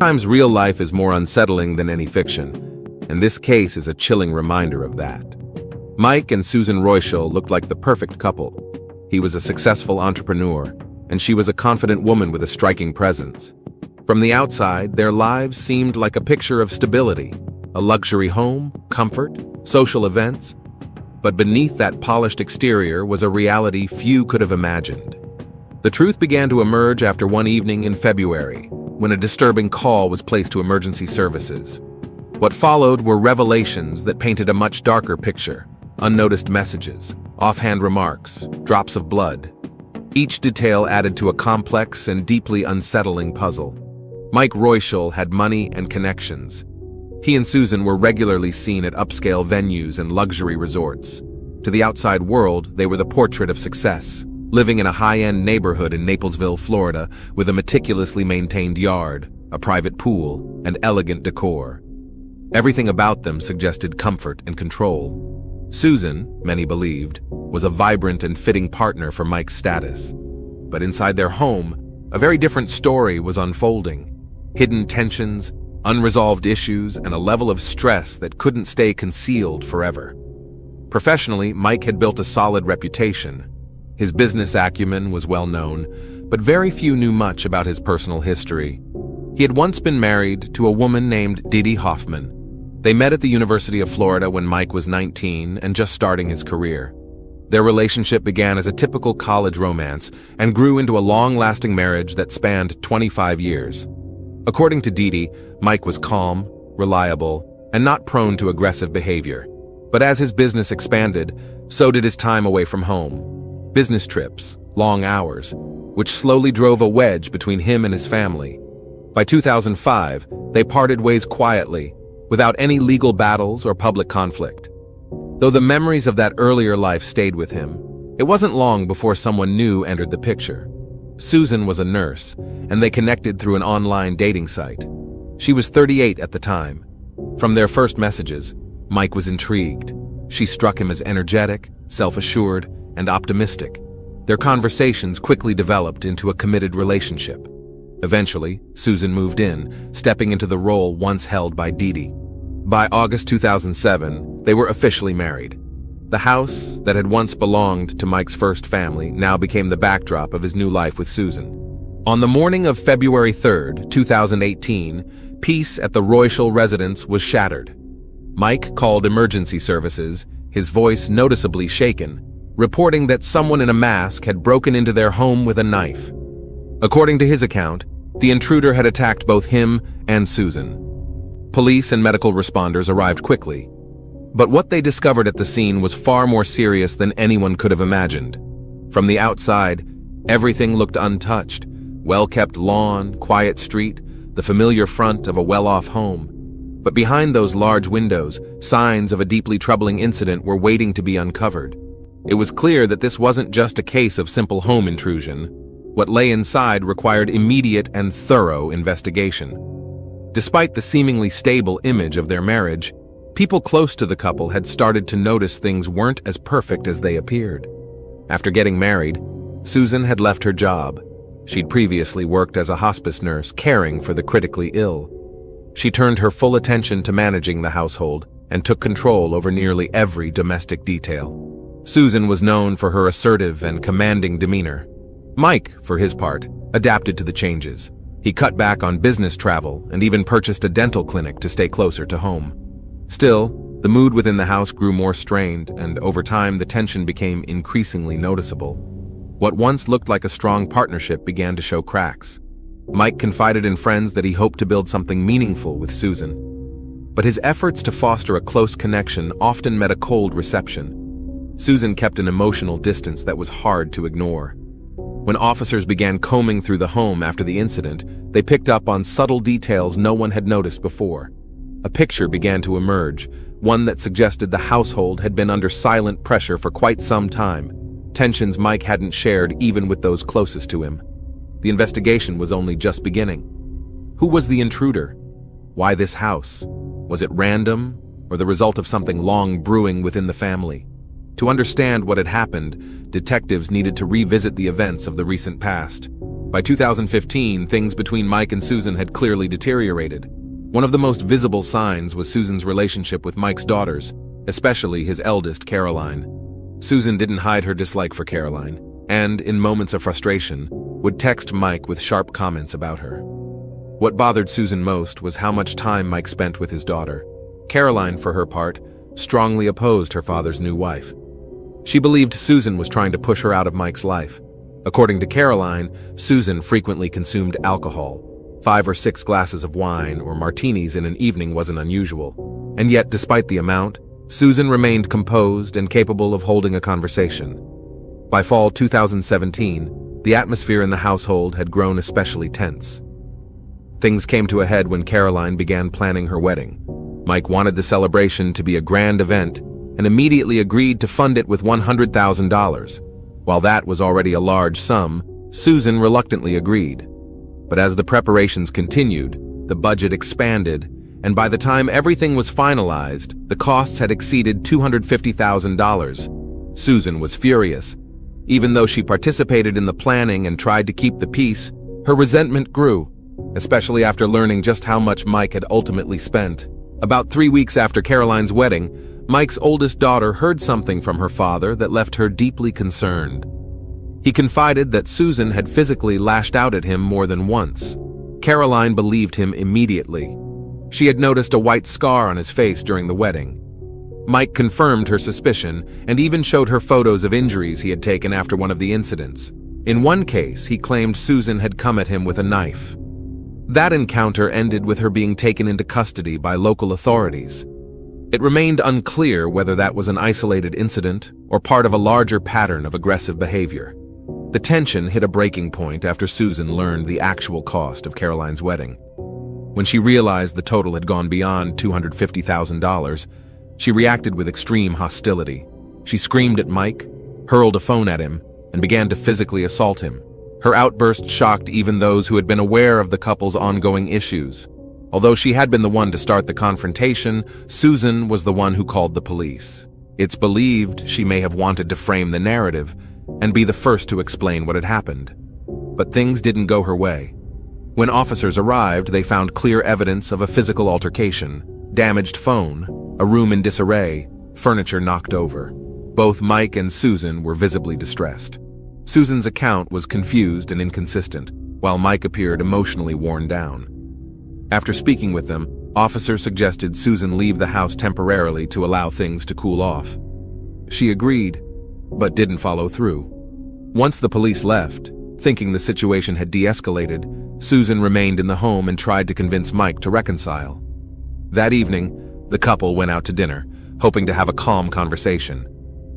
Sometimes real life is more unsettling than any fiction, and this case is a chilling reminder of that. Mike and Susan Royschel looked like the perfect couple. He was a successful entrepreneur, and she was a confident woman with a striking presence. From the outside, their lives seemed like a picture of stability, a luxury home, comfort, social events. But beneath that polished exterior was a reality few could have imagined. The truth began to emerge after one evening in February, when a disturbing call was placed to emergency services. What followed were revelations that painted a much darker picture: unnoticed messages, offhand remarks, drops of blood. Each detail added to a complex and deeply unsettling puzzle. Mike Royschel had money and connections. He and Susan were regularly seen at upscale venues and luxury resorts. To the outside world, they were the portrait of success, living in a high-end neighborhood in Naplesville, Florida, with a meticulously maintained yard, a private pool, and elegant decor. Everything about them suggested comfort and control. Susan, many believed, was a vibrant and fitting partner for Mike's status. But inside their home, a very different story was unfolding. Hidden tensions, unresolved issues, and a level of stress that couldn't stay concealed forever. Professionally, Mike had built a solid reputation. His business acumen was well known, but very few knew much about his personal history. He had once been married to a woman named Didi Hoffman. They met at the University of Florida when Mike was 19 and just starting his career. Their relationship began as a typical college romance and grew into a long-lasting marriage that spanned 25 years. According to Didi, Mike was calm, reliable, and not prone to aggressive behavior. But as his business expanded, so did his time away from home. Business trips, long hours, which slowly drove a wedge between him and his family. By 2005, they parted ways quietly, without any legal battles or public conflict. Though the memories of that earlier life stayed with him, it wasn't long before someone new entered the picture. Susan was a nurse, and they connected through an online dating site. She was 38 at the time. From their first messages, Mike was intrigued. She struck him as energetic, self-assured, and optimistic. Their conversations quickly developed into a committed relationship. Eventually, Susan moved in, stepping into the role once held by Didi. By August 2007, they were officially married. The house that had once belonged to Mike's first family now became the backdrop of his new life with Susan. On the morning of February 3rd, 2018, peace at the Royschel residence was shattered. Mike called emergency services, his voice noticeably shaken, reporting that someone in a mask had broken into their home with a knife. According to his account, the intruder had attacked both him and Susan. Police and medical responders arrived quickly, but what they discovered at the scene was far more serious than anyone could have imagined. From the outside, everything looked untouched: well-kept lawn, quiet street, the familiar front of a well-off home. But behind those large windows, signs of a deeply troubling incident were waiting to be uncovered. It was clear that this wasn't just a case of simple home intrusion. What lay inside required immediate and thorough investigation. Despite the seemingly stable image of their marriage, people close to the couple had started to notice things weren't as perfect as they appeared. After getting married, Susan had left her job. She'd previously worked as a hospice nurse, caring for the critically ill. She turned her full attention to managing the household and took control over nearly every domestic detail. Susan was known for her assertive and commanding demeanor. Mike, for his part, adapted to the changes. He cut back on business travel and even purchased a dental clinic to stay closer to home. Still, the mood within the house grew more strained, and over time the tension became increasingly noticeable. What once looked like a strong partnership began to show cracks. Mike confided in friends that he hoped to build something meaningful with Susan. But his efforts to foster a close connection often met a cold reception. Susan kept an emotional distance that was hard to ignore. When officers began combing through the home after the incident, they picked up on subtle details no one had noticed before. A picture began to emerge, one that suggested the household had been under silent pressure for quite some time, tensions Mike hadn't shared even with those closest to him. The investigation was only just beginning. Who was the intruder? Why this house? Was it random, or the result of something long brewing within the family? To understand what had happened, detectives needed to revisit the events of the recent past. By 2015, things between Mike and Susan had clearly deteriorated. One of the most visible signs was Susan's relationship with Mike's daughters, especially his eldest, Caroline. Susan didn't hide her dislike for Caroline, and, in moments of frustration, would text Mike with sharp comments about her. What bothered Susan most was how much time Mike spent with his daughter. Caroline, for her part, strongly opposed her father's new wife. She believed Susan was trying to push her out of Mike's life. According to Caroline, Susan frequently consumed alcohol. 5 or 6 glasses of wine or martinis in an evening wasn't unusual. And yet, despite the amount, Susan remained composed and capable of holding a conversation. By fall 2017, the atmosphere in the household had grown especially tense. Things came to a head when Caroline began planning her wedding. Mike wanted the celebration to be a grand event and immediately agreed to fund it with $100,000. While that was already a large sum, Susan reluctantly agreed. But as the preparations continued, the budget expanded, and by the time everything was finalized, the costs had exceeded $250,000. Susan was furious. Even though she participated in the planning and tried to keep the peace, her resentment grew, especially after learning just how much Mike had ultimately spent. About 3 weeks after Caroline's wedding, Mike's oldest daughter heard something from her father that left her deeply concerned. He confided that Susan had physically lashed out at him more than once. Caroline believed him immediately. She had noticed a white scar on his face during the wedding. Mike confirmed her suspicion and even showed her photos of injuries he had taken after one of the incidents. In one case, he claimed Susan had come at him with a knife. That encounter ended with her being taken into custody by local authorities. It remained unclear whether that was an isolated incident or part of a larger pattern of aggressive behavior. The tension hit a breaking point after Susan learned the actual cost of Caroline's wedding. When she realized the total had gone beyond $250,000, she reacted with extreme hostility. She screamed at Mike, hurled a phone at him, and began to physically assault him. Her outburst shocked even those who had been aware of the couple's ongoing issues. Although she had been the one to start the confrontation, Susan was the one who called the police. It's believed she may have wanted to frame the narrative and be the first to explain what had happened. But things didn't go her way. When officers arrived, they found clear evidence of a physical altercation: damaged phone, a room in disarray, furniture knocked over. Both Mike and Susan were visibly distressed. Susan's account was confused and inconsistent, while Mike appeared emotionally worn down. After speaking with them, officers suggested Susan leave the house temporarily to allow things to cool off. She agreed, but didn't follow through. Once the police left, thinking the situation had de-escalated, Susan remained in the home and tried to convince Mike to reconcile. That evening, the couple went out to dinner, hoping to have a calm conversation.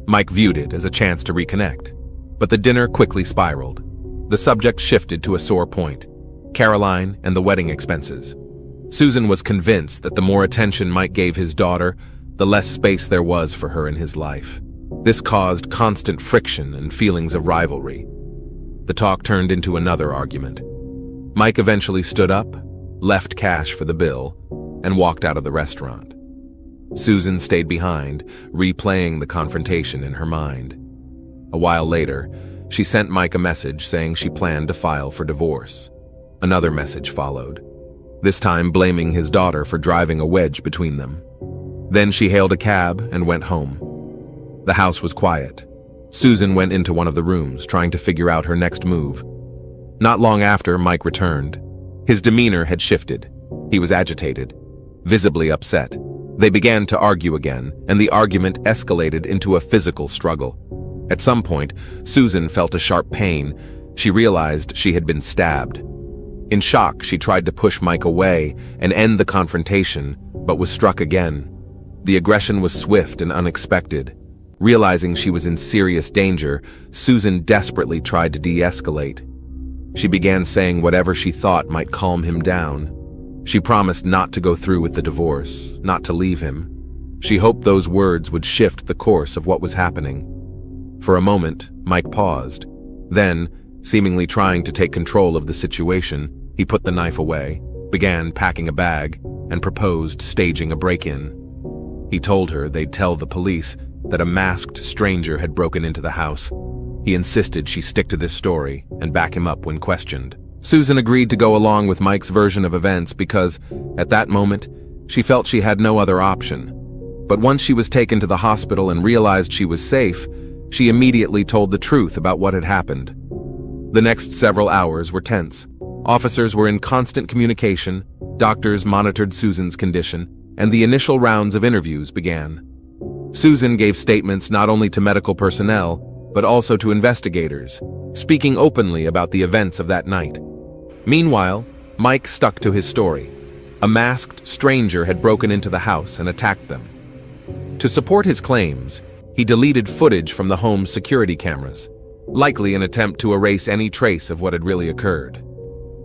Mike viewed it as a chance to reconnect. But the dinner quickly spiraled. The subject shifted to a sore point: Caroline and the wedding expenses. Susan was convinced that the more attention Mike gave his daughter, the less space there was for her in his life. This caused constant friction and feelings of rivalry. The talk turned into another argument. Mike eventually stood up, left cash for the bill, and walked out of the restaurant. Susan stayed behind, replaying the confrontation in her mind. A while later, she sent Mike a message saying she planned to file for divorce. Another message followed, this time blaming his daughter for driving a wedge between them. Then she hailed a cab and went home. The house was quiet. Susan went into one of the rooms, trying to figure out her next move. Not long after, Mike returned. His demeanor had shifted. He was agitated, visibly upset. They began to argue again, and the argument escalated into a physical struggle. At some point, Susan felt a sharp pain. She realized she had been stabbed. In shock, she tried to push Mike away and end the confrontation, but was struck again. The aggression was swift and unexpected. Realizing she was in serious danger, Susan desperately tried to de-escalate. She began saying whatever she thought might calm him down. She promised not to go through with the divorce, not to leave him. She hoped those words would shift the course of what was happening. For a moment, Mike paused. Then, seemingly trying to take control of the situation, he put the knife away, began packing a bag, and proposed staging a break-in. He told her they'd tell the police that a masked stranger had broken into the house. He insisted she stick to this story and back him up when questioned. Susan agreed to go along with Mike's version of events because, at that moment, she felt she had no other option. But once she was taken to the hospital and realized she was safe, she immediately told the truth about what had happened. The next several hours were tense. Officers were in constant communication, doctors monitored Susan's condition, and the initial rounds of interviews began. Susan gave statements not only to medical personnel, but also to investigators, speaking openly about the events of that night. Meanwhile, Mike stuck to his story. A masked stranger had broken into the house and attacked them. To support his claims, he deleted footage from the home's security cameras, likely an attempt to erase any trace of what had really occurred.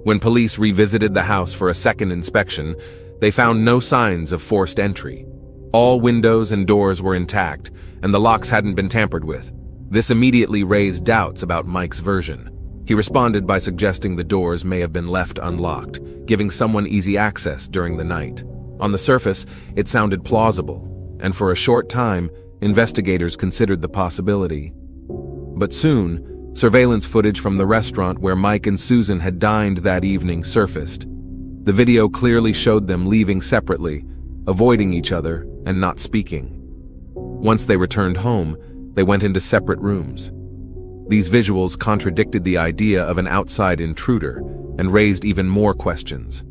When police revisited the house for a second inspection, they found no signs of forced entry. All windows and doors were intact, and the locks hadn't been tampered with. This immediately raised doubts about Mike's version. He responded by suggesting the doors may have been left unlocked, giving someone easy access during the night. On the surface, it sounded plausible, and for a short time, investigators considered the possibility. But soon, surveillance footage from the restaurant where Mike and Susan had dined that evening surfaced. The video clearly showed them leaving separately, avoiding each other and not speaking. Once they returned home, they went into separate rooms. These visuals contradicted the idea of an outside intruder and raised even more questions.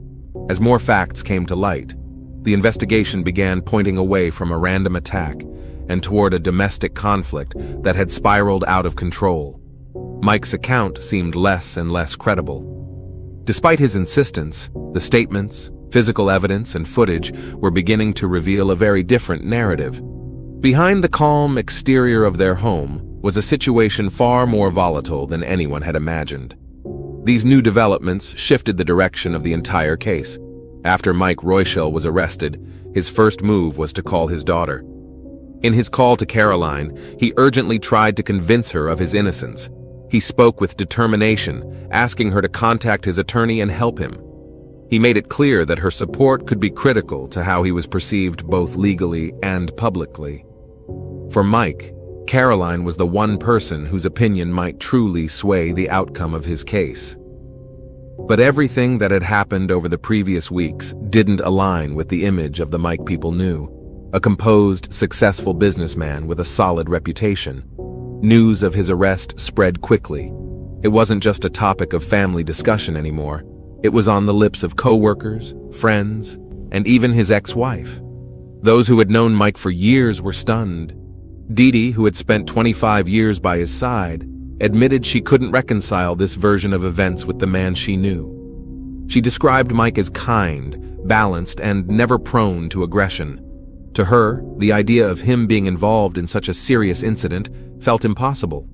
As more facts came to light, the investigation began pointing away from a random attack and toward a domestic conflict that had spiraled out of control. Mike's account seemed less and less credible. Despite his insistence, the statements, physical evidence, and footage were beginning to reveal a very different narrative. Behind the calm exterior of their home was a situation far more volatile than anyone had imagined. These new developments shifted the direction of the entire case. After Mike Royshell was arrested, his first move was to call his daughter. In his call to Caroline, he urgently tried to convince her of his innocence. He spoke with determination, asking her to contact his attorney and help him. He made it clear that her support could be critical to how he was perceived both legally and publicly. For Mike, Caroline was the one person whose opinion might truly sway the outcome of his case. But everything that had happened over the previous weeks didn't align with the image of the Mike people knew. A composed, successful businessman with a solid reputation. News of his arrest spread quickly. It wasn't just a topic of family discussion anymore. It was on the lips of coworkers, friends, and even his ex-wife. Those who had known Mike for years were stunned. Dee, who had spent 25 years by his side, admitted she couldn't reconcile this version of events with the man she knew. She described Mike as kind, balanced, and never prone to aggression. To her, the idea of him being involved in such a serious incident felt impossible.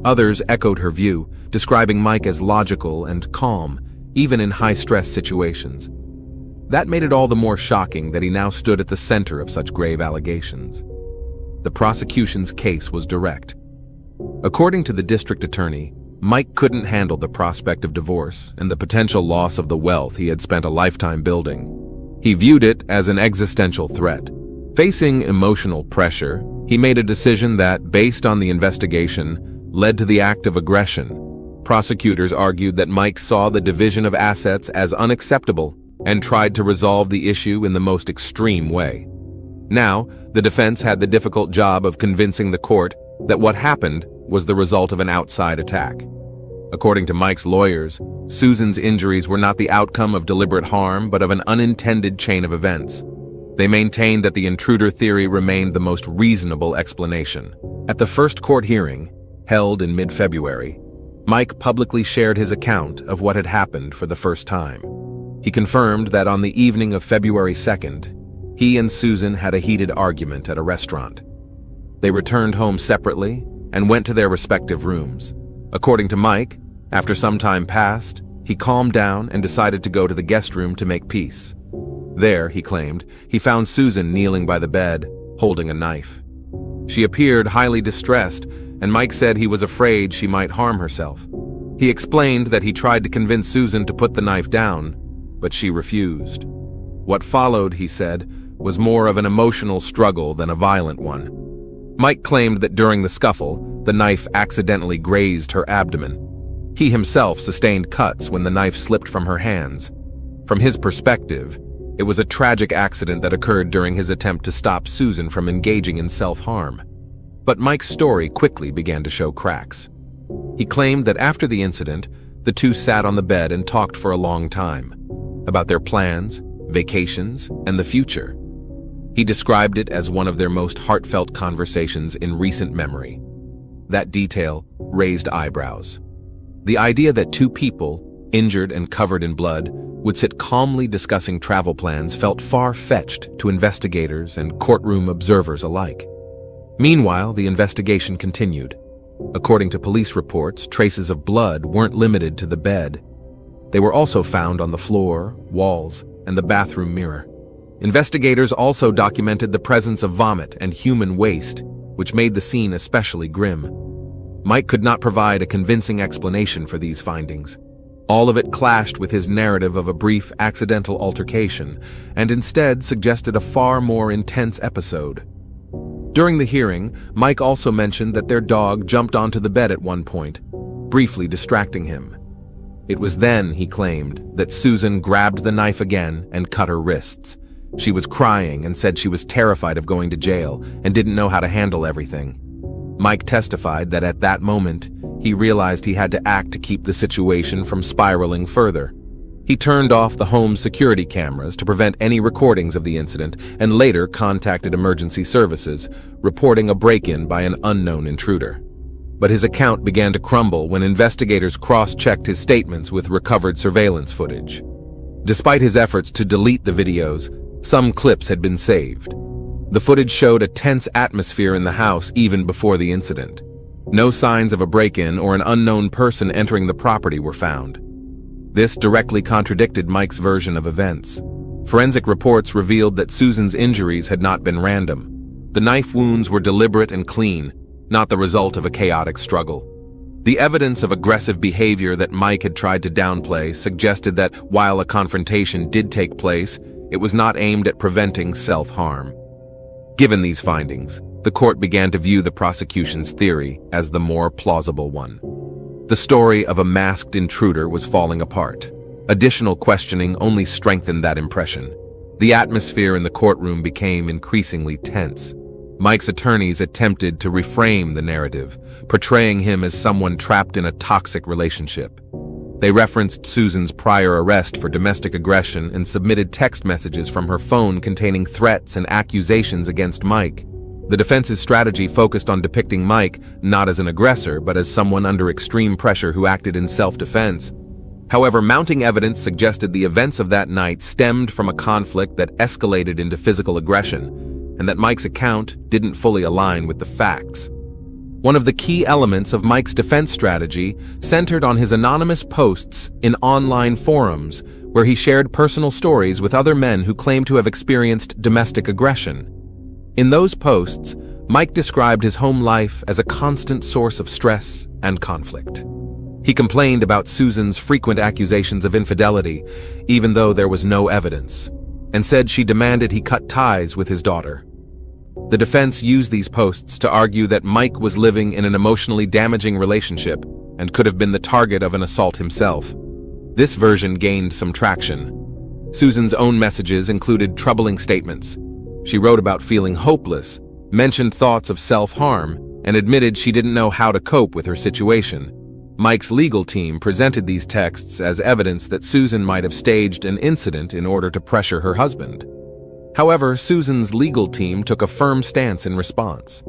Others echoed her view, describing Mike as logical and calm, even in high-stress situations. That made it all the more shocking that he now stood at the center of such grave allegations. The prosecution's case was direct. According to the district attorney, Mike couldn't handle the prospect of divorce and the potential loss of the wealth he had spent a lifetime building. He viewed it as an existential threat. Facing emotional pressure, he made a decision that, based on the investigation, led to the act of aggression. Prosecutors argued that Mike saw the division of assets as unacceptable and tried to resolve the issue in the most extreme way. Now, the defense had the difficult job of convincing the court that what happened was the result of an outside attack. According to Mike's lawyers, Susan's injuries were not the outcome of deliberate harm, but of an unintended chain of events. They maintained that the intruder theory remained the most reasonable explanation. At the first court hearing, held in mid-February, Mike publicly shared his account of what had happened for the first time. He confirmed that on the evening of February 2nd, he and Susan had a heated argument at a restaurant. They returned home separately and went to their respective rooms. According to Mike, after some time passed, he calmed down and decided to go to the guest room to make peace. There, he claimed, he found Susan kneeling by the bed, holding a knife. She appeared highly distressed, and Mike said he was afraid she might harm herself. He explained that he tried to convince Susan to put the knife down, but she refused. What followed, he said, was more of an emotional struggle than a violent one. Mike claimed that during the scuffle, the knife accidentally grazed her abdomen. He himself sustained cuts when the knife slipped from her hands. From his perspective, it was a tragic accident that occurred during his attempt to stop Susan from engaging in self-harm. But Mike's story quickly began to show cracks. He claimed that after the incident, the two sat on the bed and talked for a long time about their plans, vacations, and the future. He described it as one of their most heartfelt conversations in recent memory. That detail raised eyebrows. The idea that two people, injured and covered in blood, would sit calmly discussing travel plans felt far-fetched to investigators and courtroom observers alike. Meanwhile, the investigation continued. According to police reports, traces of blood weren't limited to the bed. They were also found on the floor, walls, and the bathroom mirror. Investigators also documented the presence of vomit and human waste, which made the scene especially grim. Mike could not provide a convincing explanation for these findings. All of it clashed with his narrative of a brief accidental altercation, and instead suggested a far more intense episode. During the hearing, Mike also mentioned that their dog jumped onto the bed at one point, briefly distracting him. It was then, he claimed, that Susan grabbed the knife again and cut her wrists. She was crying and said she was terrified of going to jail and didn't know how to handle everything. Mike testified that at that moment, he realized he had to act to keep the situation from spiraling further. He turned off the home's security cameras to prevent any recordings of the incident and later contacted emergency services, reporting a break-in by an unknown intruder. But his account began to crumble when investigators cross-checked his statements with recovered surveillance footage. Despite his efforts to delete the videos, some clips had been saved. The footage showed a tense atmosphere in the house even before the incident. No signs of a break-in or an unknown person entering the property were found. This directly contradicted Mike's version of events. Forensic reports revealed that Susan's injuries had not been random. The knife wounds were deliberate and clean, not the result of a chaotic struggle. The evidence of aggressive behavior that Mike had tried to downplay suggested that while a confrontation did take place, it was not aimed at preventing self-harm. Given these findings, the court began to view the prosecution's theory as the more plausible one. The story of a masked intruder was falling apart. Additional questioning only strengthened that impression. The atmosphere in the courtroom became increasingly tense. Mike's attorneys attempted to reframe the narrative, portraying him as someone trapped in a toxic relationship. They referenced Susan's prior arrest for domestic aggression and submitted text messages from her phone containing threats and accusations against Mike. The defense's strategy focused on depicting Mike not as an aggressor, but as someone under extreme pressure who acted in self-defense. However, mounting evidence suggested the events of that night stemmed from a conflict that escalated into physical aggression, and that Mike's account didn't fully align with the facts. One of the key elements of Mike's defense strategy centered on his anonymous posts in online forums, where he shared personal stories with other men who claimed to have experienced domestic aggression. In those posts, Mike described his home life as a constant source of stress and conflict. He complained about Susan's frequent accusations of infidelity, even though there was no evidence, and said she demanded he cut ties with his daughter. The defense used these posts to argue that Mike was living in an emotionally damaging relationship and could have been the target of an assault himself. This version gained some traction. Susan's own messages included troubling statements. She wrote about feeling hopeless, mentioned thoughts of self-harm, and admitted she didn't know how to cope with her situation. Mike's legal team presented these texts as evidence that Susan might have staged an incident in order to pressure her husband. However, Susan's legal team took a firm stance in response.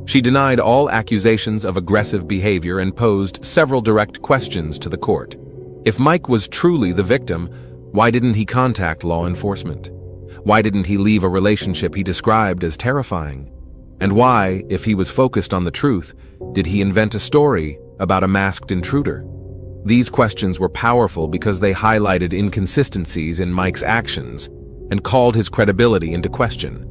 She denied all accusations of aggressive behavior and posed several direct questions to the court. If Mike was truly the victim, why didn't he contact law enforcement? Why didn't he leave a relationship he described as terrifying? And why, if he was focused on the truth, did he invent a story about a masked intruder? These questions were powerful because they highlighted inconsistencies in Mike's actions and called his credibility into question.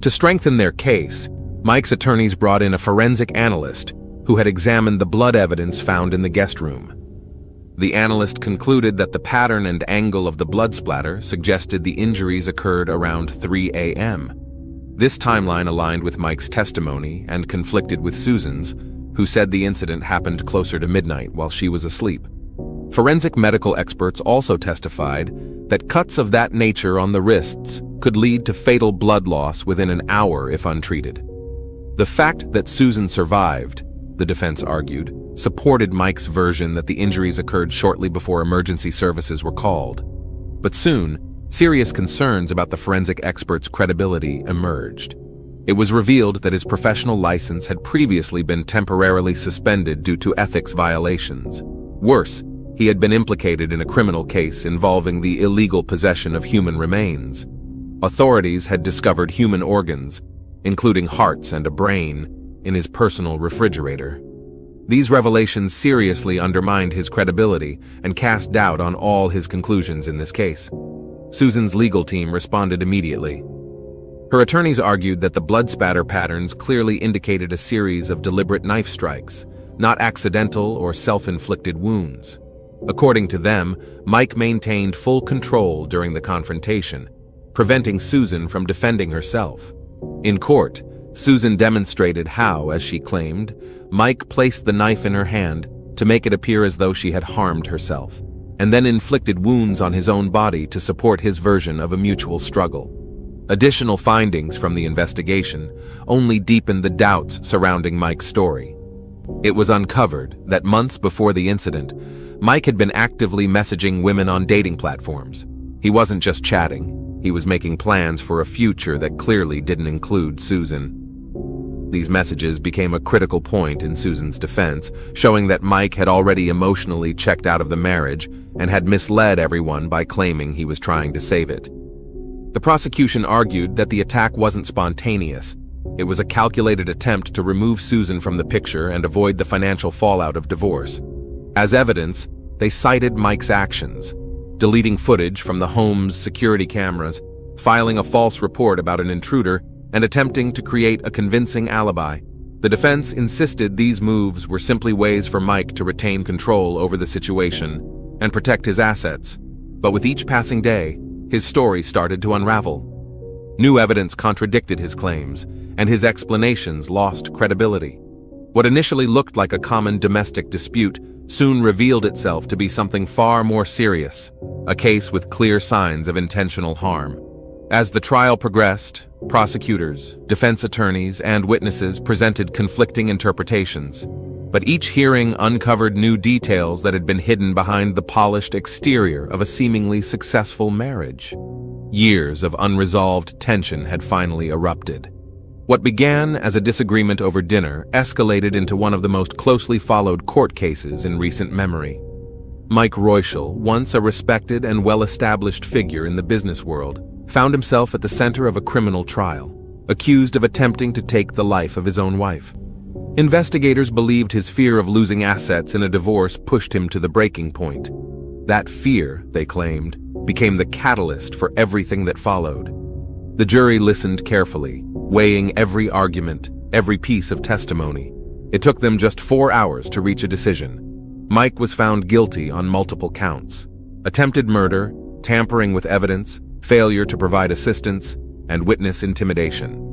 To strengthen their case, Mike's attorneys brought in a forensic analyst who had examined the blood evidence found in the guest room. The analyst concluded that the pattern and angle of the blood splatter suggested the injuries occurred around 3 a.m. This timeline aligned with Mike's testimony and conflicted with Susan's, who said the incident happened closer to midnight while she was asleep. Forensic medical experts also testified that cuts of that nature on the wrists could lead to fatal blood loss within an hour if untreated. The fact that Susan survived, the defense argued, supported Mike's version that the injuries occurred shortly before emergency services were called. But soon, serious concerns about the forensic expert's credibility emerged. It was revealed that his professional license had previously been temporarily suspended due to ethics violations. Worse, he had been implicated in a criminal case involving the illegal possession of human remains. Authorities had discovered human organs, including hearts and a brain, in his personal refrigerator. These revelations seriously undermined his credibility and cast doubt on all his conclusions in this case. Susan's legal team responded immediately. Her attorneys argued that the blood spatter patterns clearly indicated a series of deliberate knife strikes, not accidental or self-inflicted wounds. According to them, Mike maintained full control during the confrontation, preventing Susan from defending herself. In court, Susan demonstrated how, as she claimed, Mike placed the knife in her hand to make it appear as though she had harmed herself, and then inflicted wounds on his own body to support his version of a mutual struggle. Additional findings from the investigation only deepened the doubts surrounding Mike's story. It was uncovered that months before the incident, Mike had been actively messaging women on dating platforms. He wasn't just chatting, he was making plans for a future that clearly didn't include Susan. These messages became a critical point in Susan's defense, showing that Mike had already emotionally checked out of the marriage and had misled everyone by claiming he was trying to save it. The prosecution argued that the attack wasn't spontaneous. It was a calculated attempt to remove Susan from the picture and avoid the financial fallout of divorce. As evidence, they cited Mike's actions, deleting footage from the home's security cameras, filing a false report about an intruder, and attempting to create a convincing alibi. The defense insisted these moves were simply ways for Mike to retain control over the situation and protect his assets. But with each passing day, his story started to unravel. New evidence contradicted his claims, and his explanations lost credibility. What initially looked like a common domestic dispute soon revealed itself to be something far more serious, a case with clear signs of intentional harm. As the trial progressed, prosecutors, defense attorneys, and witnesses presented conflicting interpretations, but each hearing uncovered new details that had been hidden behind the polished exterior of a seemingly successful marriage. Years of unresolved tension had finally erupted. What began as a disagreement over dinner escalated into one of the most closely followed court cases in recent memory. Mike Royschel, once a respected and well-established figure in the business world, found himself at the center of a criminal trial, accused of attempting to take the life of his own wife. Investigators believed his fear of losing assets in a divorce pushed him to the breaking point. That fear, they claimed, became the catalyst for everything that followed. The jury listened carefully, weighing every argument, every piece of testimony. It took them just 4 hours to reach a decision. Mike was found guilty on multiple counts: attempted murder, tampering with evidence, failure to provide assistance, and witness intimidation.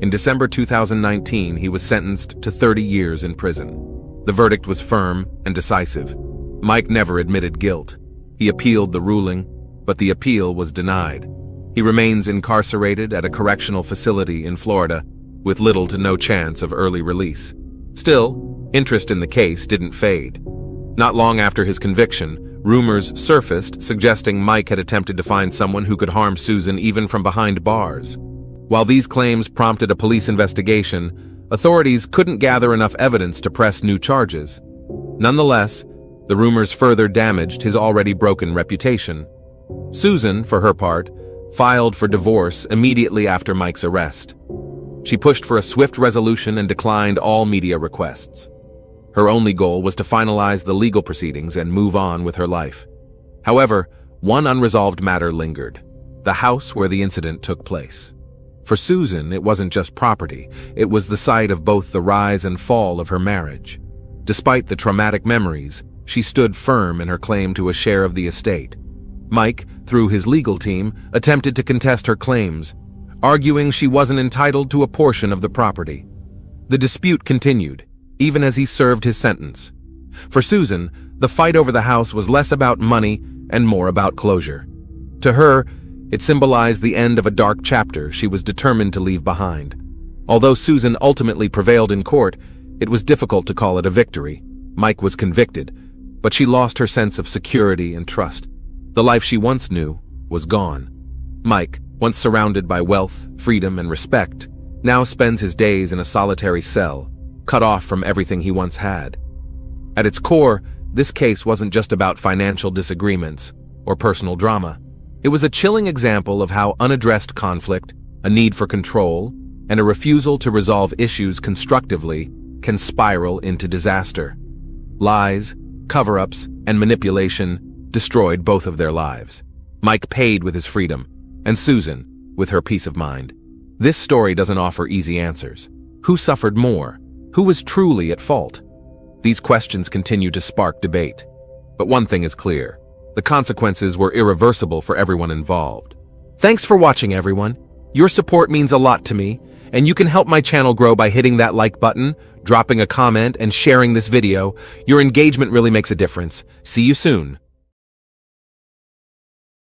In December 2019, he was sentenced to 30 years in prison. The verdict was firm and decisive. Mike never admitted guilt. He appealed the ruling, but the appeal was denied. He remains incarcerated at a correctional facility in Florida, with little to no chance of early release. Still, interest in the case didn't fade. Not long after his conviction, rumors surfaced suggesting Mike had attempted to find someone who could harm Susan even from behind bars. While these claims prompted a police investigation, authorities couldn't gather enough evidence to press new charges. Nonetheless, the rumors further damaged his already broken reputation. Susan, for her part, filed for divorce immediately after Mike's arrest. She pushed for a swift resolution and declined all media requests. Her only goal was to finalize the legal proceedings and move on with her life. However, one unresolved matter lingered: the house where the incident took place. For Susan, it wasn't just property, it was the site of both the rise and fall of her marriage. Despite the traumatic memories, she stood firm in her claim to a share of the estate. Mike, through his legal team, attempted to contest her claims, arguing she wasn't entitled to a portion of the property. The dispute continued, even as he served his sentence. For Susan, the fight over the house was less about money and more about closure. To her, it symbolized the end of a dark chapter she was determined to leave behind. Although Susan ultimately prevailed in court, it was difficult to call it a victory. Mike was convicted, but she lost her sense of security and trust. The life she once knew was gone. Mike, once surrounded by wealth, freedom, and respect, now spends his days in a solitary cell, cut off from everything he once had. At its core, this case wasn't just about financial disagreements or personal drama. It was a chilling example of how unaddressed conflict, a need for control, and a refusal to resolve issues constructively can spiral into disaster. Lies, cover-ups, and manipulation destroyed both of their lives. Mike paid with his freedom, and Susan with her peace of mind. This story doesn't offer easy answers. Who suffered more? Who was truly at fault? These questions continue to spark debate. But one thing is clear: the consequences were irreversible for everyone involved. Thanks for watching, everyone. Your support means a lot to me, and you can help my channel grow by hitting that like button, dropping a comment, and sharing this video. Your engagement really makes a difference. See you soon.